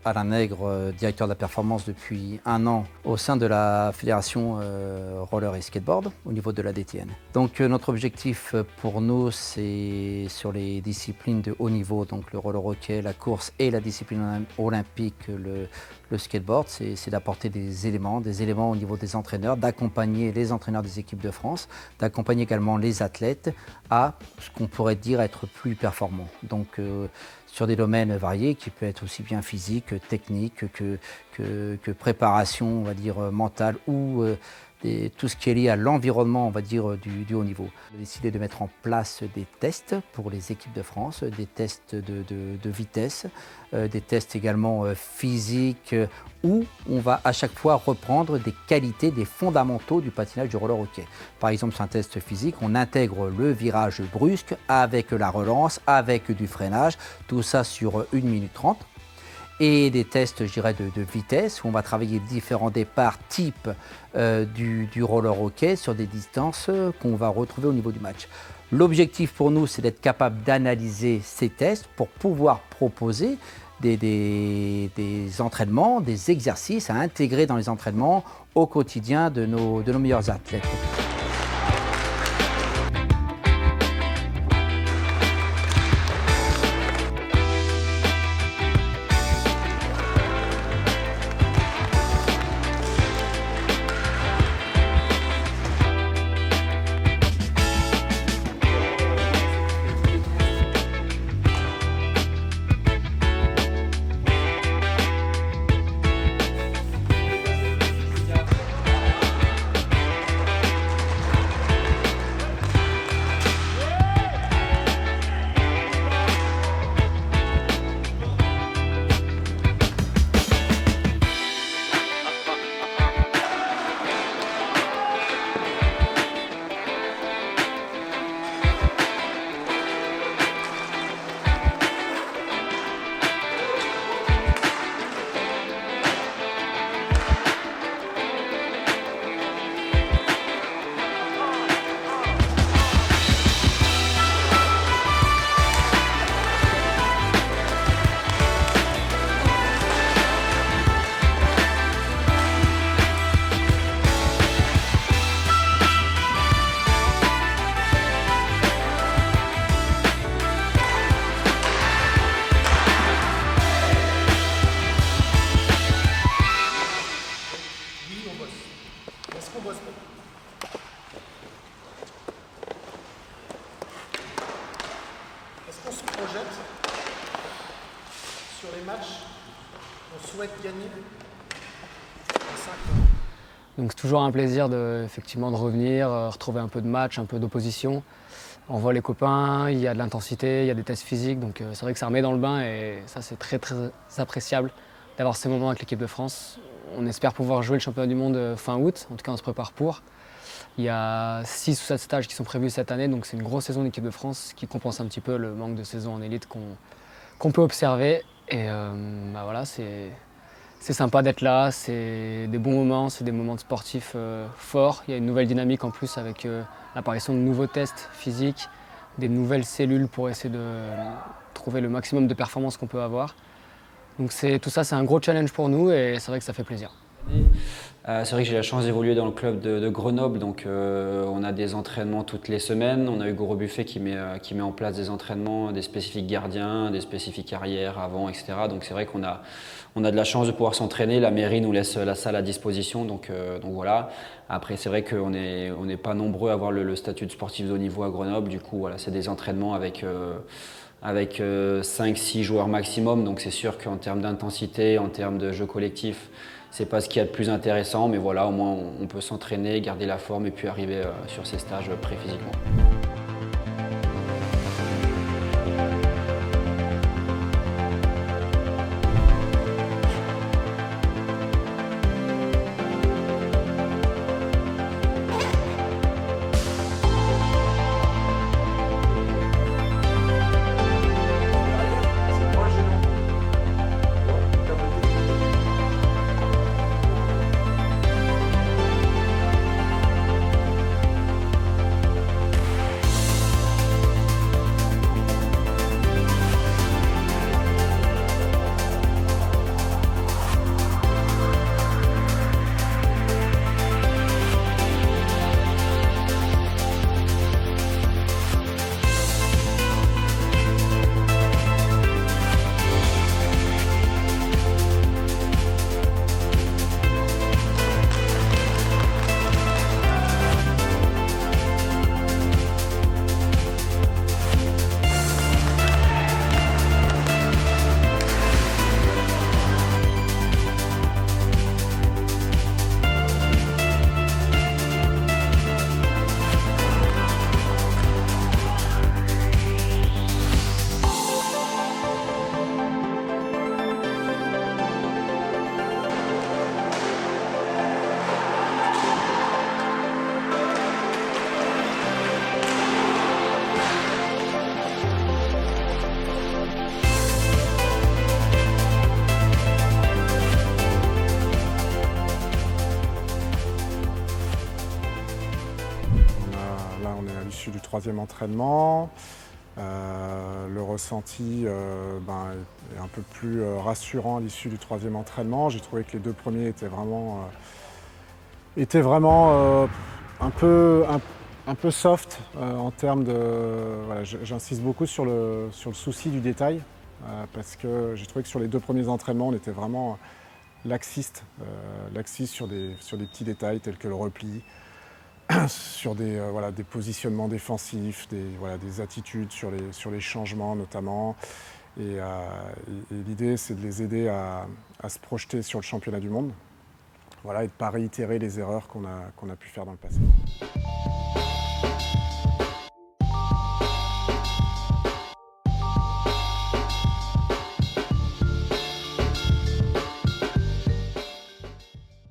Alain Nègre, directeur de la performance depuis 1 an au sein de la fédération roller et skateboard au niveau de la DTN. Donc notre objectif pour nous, c'est sur les disciplines de haut niveau, donc le roller hockey, la course et la discipline olympique, le skateboard, c'est d'apporter des éléments au niveau des entraîneurs, d'accompagner les entraîneurs des équipes de France, d'accompagner également les athlètes à ce qu'on pourrait dire être plus performants. Donc sur des domaines variés qui peuvent être aussi bien physique, technique que préparation, on va dire, mentale ou tout ce qui est lié à l'environnement, on va dire, du haut niveau. On a décidé de mettre en place des tests pour les équipes de France, des tests de vitesse, des tests également physiques, où on va à chaque fois reprendre des qualités, des fondamentaux du patinage du roller hockey. Par exemple, sur un test physique, on intègre le virage brusque avec la relance, avec du freinage, tout ça sur 1 minute 30. Et des tests, je dirais, de vitesse, où on va travailler différents départs type du roller hockey sur des distances qu'on va retrouver au niveau du match. L'objectif pour nous, c'est d'être capable d'analyser ces tests pour pouvoir proposer des entraînements, des exercices à intégrer dans les entraînements au quotidien de nos meilleurs athlètes. Est-ce qu'on se projette sur les matchs qu'on souhaite gagner en 5 ans? Donc c'est toujours un plaisir effectivement de revenir, retrouver un peu de match, un peu d'opposition. On voit les copains, il y a de l'intensité, il y a des tests physiques, donc c'est vrai que ça remet dans le bain et ça c'est très appréciable d'avoir ces moments avec l'équipe de France. On espère pouvoir jouer le championnat du monde fin août, en tout cas on se prépare pour. Il y a 6 ou 7 stages qui sont prévus cette année, donc c'est une grosse saison d'équipe de France qui compense un petit peu le manque de saison en élite qu'on peut observer. Et voilà, c'est sympa d'être là, c'est des bons moments, c'est des moments de sportifs forts. Il y a une nouvelle dynamique en plus avec l'apparition de nouveaux tests physiques, des nouvelles cellules pour essayer de trouver le maximum de performances qu'on peut avoir. Donc tout ça, c'est un gros challenge pour nous et c'est vrai que ça fait plaisir. C'est vrai que j'ai la chance d'évoluer dans le club de Grenoble, donc on a des entraînements toutes les semaines. On a Hugo Rebuffet qui met en place des entraînements, des spécifiques gardiens, des spécifiques arrière, avant, etc. Donc c'est vrai qu'on a de la chance de pouvoir s'entraîner. La mairie nous laisse la salle à disposition, donc voilà. Après c'est vrai qu'on n'est pas nombreux à avoir le statut de sportif de haut niveau à Grenoble. Du coup voilà, c'est des entraînements avec 5-6 joueurs maximum. Donc c'est sûr qu'en termes d'intensité, en termes de jeu collectif, c'est pas ce qu'il y a de plus intéressant, mais voilà, au moins on peut s'entraîner, garder la forme et puis arriver sur ces stages prêts physiquement. l'issue du 3e entraînement. Le ressenti est un peu plus rassurant à l'issue du 3e entraînement. J'ai trouvé que les 2 premiers étaient vraiment un peu soft en termes de... Voilà, j'insiste beaucoup sur le souci du détail parce que j'ai trouvé que sur les 2 premiers entraînements, on était vraiment laxiste sur des petits détails tels que le repli, sur des positionnements défensifs, des attitudes sur les changements notamment. Et l'idée, c'est de les aider à se projeter sur le championnat du monde, et de ne pas réitérer les erreurs qu'on a pu faire dans le passé.